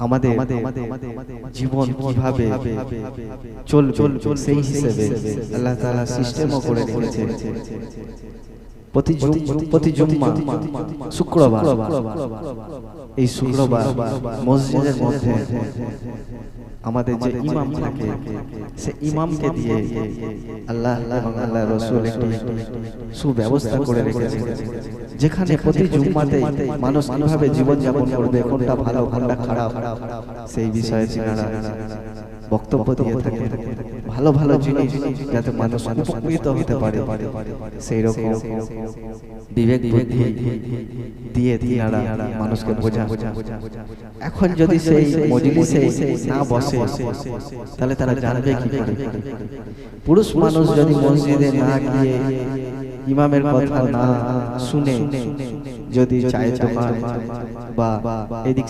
আমাদের জীবন কিভাবে চলবে সেই হিসেবে আল্লাহ তাআলা সিস্টেমও করে রেখেছেন। প্রতি জুম্মা শুক্রবার, এই শুক্রবার মসজিদের মধ্যে আমাদের যে ইমাম থাকে সে ইমামকে দিয়ে আল্লাহ এবং আল্লাহর রাসূল একটি সুব্যবস্থা করে রেখেছেন, যেখানে প্রতি জুম্মাতে মানুষ কিভাবে জীবন যাপন করবে, কোনটা ভালো কোনটা খারাপ সেই বিষয়ে তিনারা বক্তব্য দিয়ে থাকে। ভালো ভালো জিনিস যাতে মানুষ উপকৃত হতে পারে সেই রকম বিবেক বুদ্ধি দিয়ে তিনারা মানুষকে বোঝা। এখন যদি সেই মজলিসে না বসে তাহলে তারা জানবে কি করে? পুরুষ মানুষ যদি মসজিদে না গিয়ে ইমামের কথা না শুনে যদি চায়ের দোকান বা এদিক